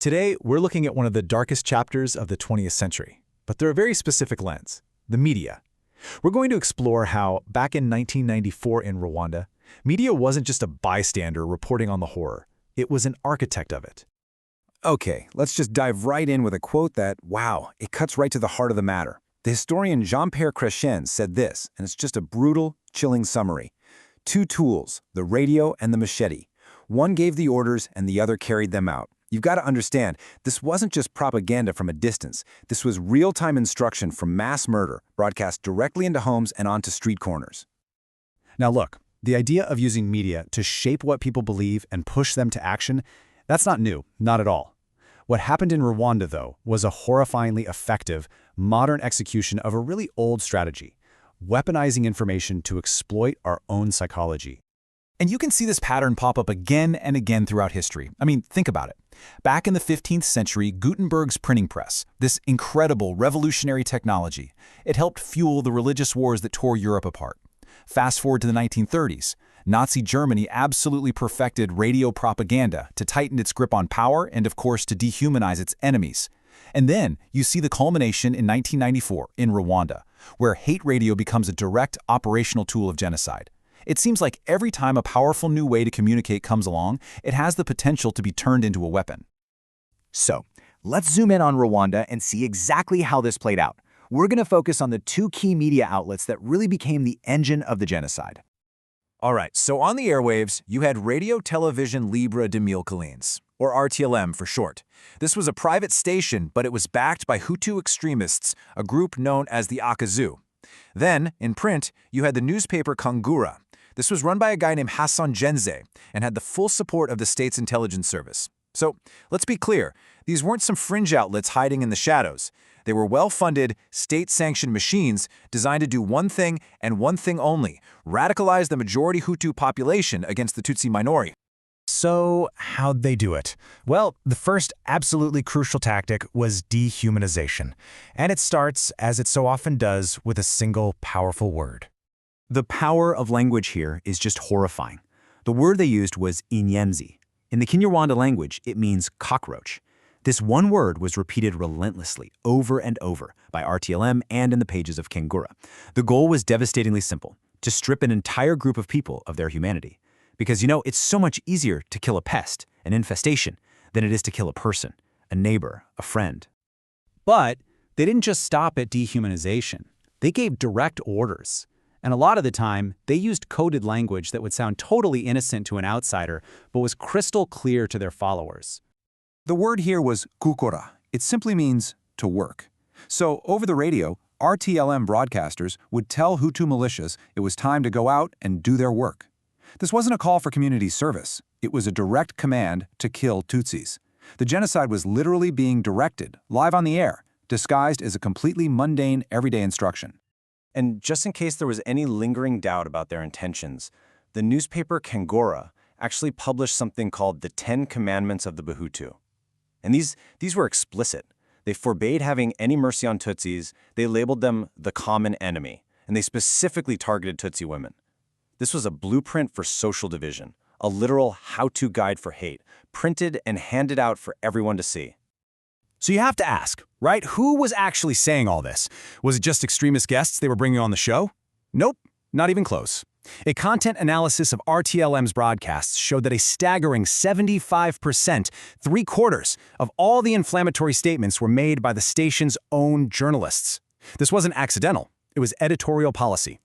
Today, we're looking at one of the darkest chapters of the 20th century, but through a very specific lens, the media. We're going to explore how, back in 1994 in Rwanda, media wasn't just a bystander reporting on the horror, it was an architect of it. Okay, let's just dive right in with a quote that, wow, it cuts right to the heart of the matter. The historian Jean-Pierre Chrétien said this, and it's just a brutal, chilling summary. Two tools, the radio and the machete. One gave the orders and the other carried them out. You've got to understand, this wasn't just propaganda from a distance. This was real-time instruction from mass murder, broadcast directly into homes and onto street corners. Now look, the idea of using media to shape what people believe and push them to action, that's not new, not at all. What happened in Rwanda, though, was a horrifyingly effective, modern execution of a really old strategy, weaponizing information to exploit our own psychology. And you can see this pattern pop up again and again throughout history. I mean, think about it. Back in the 15th century, Gutenberg's printing press, this incredible revolutionary technology, it helped fuel the religious wars that tore Europe apart. Fast forward to the 1930s, Nazi Germany absolutely perfected radio propaganda to tighten its grip on power and, of course, to dehumanize its enemies. And then you see the culmination in 1994 in Rwanda, where hate radio becomes a direct operational tool of genocide. It seems like every time a powerful new way to communicate comes along, it has the potential to be turned into a weapon. So, let's zoom in on Rwanda and see exactly how this played out. We're going to focus on the two key media outlets that really became the engine of the genocide. All right, so on the airwaves, you had Radio Television Libre de Mille Collines, or RTLM for short. This was a private station, but it was backed by Hutu extremists, a group known as the Akazu. Then, in print, you had the newspaper Kangura. This was run by a guy named Hassan Genze and had the full support of the state's intelligence service. So, let's be clear, these weren't some fringe outlets hiding in the shadows. They were well-funded, state-sanctioned machines designed to do one thing and one thing only, radicalize the majority Hutu population against the Tutsi minority. So, how'd they do it? Well, the first absolutely crucial tactic was dehumanization. And it starts, as it so often does, with a single powerful word. The power of language here is just horrifying. The word they used was inyenzi. In the Kinyarwanda language, it means cockroach. This one word was repeated relentlessly, over and over, by RTLM and in the pages of Kangura. The goal was devastatingly simple, to strip an entire group of people of their humanity. Because, it's so much easier to kill a pest, an infestation, than it is to kill a person, a neighbor, a friend. But they didn't just stop at dehumanization. They gave direct orders. And a lot of the time, they used coded language that would sound totally innocent to an outsider, but was crystal clear to their followers. The word here was kukora. It simply means to work. So, over the radio, RTLM broadcasters would tell Hutu militias it was time to go out and do their work. This wasn't a call for community service. It was a direct command to kill Tutsis. The genocide was literally being directed, live on the air, disguised as a completely mundane, everyday instruction. And just in case there was any lingering doubt about their intentions, the newspaper Kangura actually published something called the 10 Commandments of the Bahutu. And these were explicit. They forbade having any mercy on Tutsis, they labeled them the common enemy, and they specifically targeted Tutsi women. This was a blueprint for social division, a literal how-to guide for hate, printed and handed out for everyone to see. So you have to ask, right? Who was actually saying all this? Was it just extremist guests they were bringing on the show? Nope, not even close. A content analysis of RTLM's broadcasts showed that a staggering 75%, 3/4, of all the inflammatory statements were made by the station's own journalists. This wasn't accidental. It was editorial policy.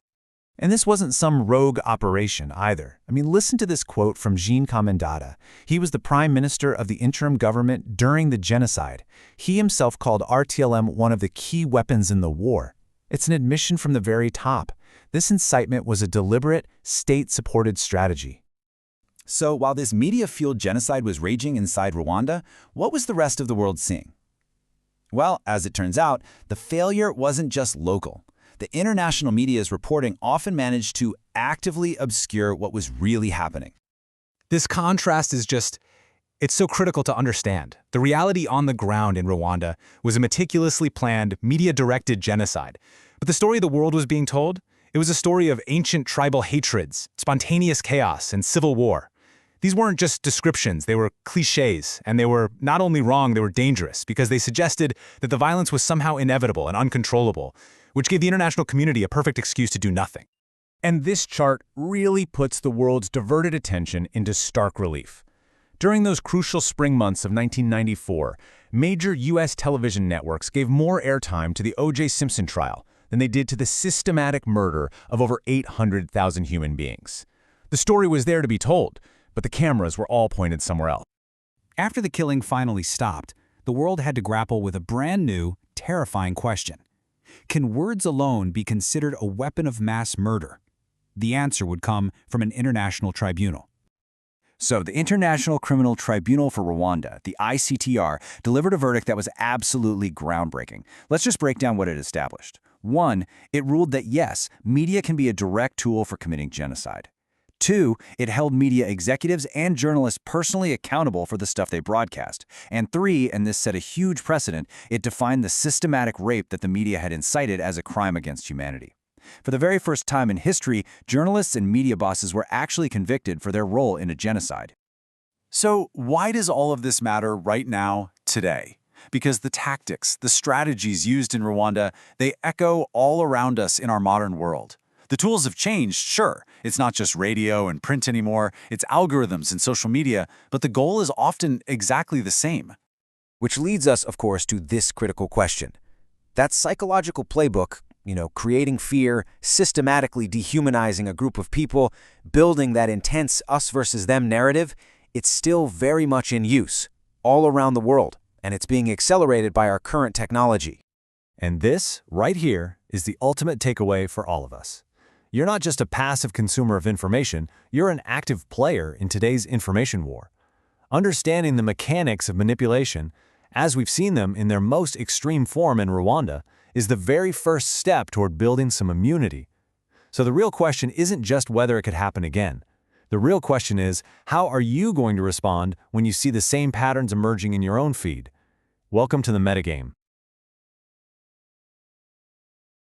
And this wasn't some rogue operation either. I mean, listen to this quote from Jean Comendata. He was the prime minister of the interim government during the genocide. He himself called RTLM one of the key weapons in the war. It's an admission from the very top. This incitement was a deliberate, state-supported strategy. So while this media-fueled genocide was raging inside Rwanda, what was the rest of the world seeing? Well, as it turns out, the failure wasn't just local. The international media's reporting often managed to actively obscure what was really happening. This contrast is it's so critical to understand. The reality on the ground in Rwanda was a meticulously planned, media-directed genocide. But the story the world was being told, it was a story of ancient tribal hatreds, spontaneous chaos, and civil war. These weren't just descriptions, they were cliches, and they were not only wrong, they were dangerous, because they suggested that the violence was somehow inevitable and uncontrollable, which gave the international community a perfect excuse to do nothing. And this chart really puts the world's diverted attention into stark relief. During those crucial spring months of 1994, major U.S. television networks gave more airtime to the O.J. Simpson trial than they did to the systematic murder of over 800,000 human beings. The story was there to be told, but the cameras were all pointed somewhere else. After the killing finally stopped, the world had to grapple with a brand new, terrifying question. Can words alone be considered a weapon of mass murder? The answer would come from an international tribunal. So, the International Criminal Tribunal for Rwanda, the ICTR, delivered a verdict that was absolutely groundbreaking. Let's just break down what it established. 1, it ruled that yes, media can be a direct tool for committing genocide. 2, it held media executives and journalists personally accountable for the stuff they broadcast. And 3, and this set a huge precedent, it defined the systematic rape that the media had incited as a crime against humanity. For the very first time in history, journalists and media bosses were actually convicted for their role in a genocide. So why does all of this matter right now, today? Because the tactics, the strategies used in Rwanda, they echo all around us in our modern world. The tools have changed, sure. It's not just radio and print anymore, it's algorithms and social media, but the goal is often exactly the same. Which leads us, of course, to this critical question. That psychological playbook, creating fear, systematically dehumanizing a group of people, building that intense us versus them narrative, it's still very much in use, all around the world, and it's being accelerated by our current technology. And this, right here, is the ultimate takeaway for all of us. You're not just a passive consumer of information, you're an active player in today's information war. Understanding the mechanics of manipulation, as we've seen them in their most extreme form in Rwanda, is the very first step toward building some immunity. So the real question isn't just whether it could happen again. The real question is, how are you going to respond when you see the same patterns emerging in your own feed? Welcome to the metagame.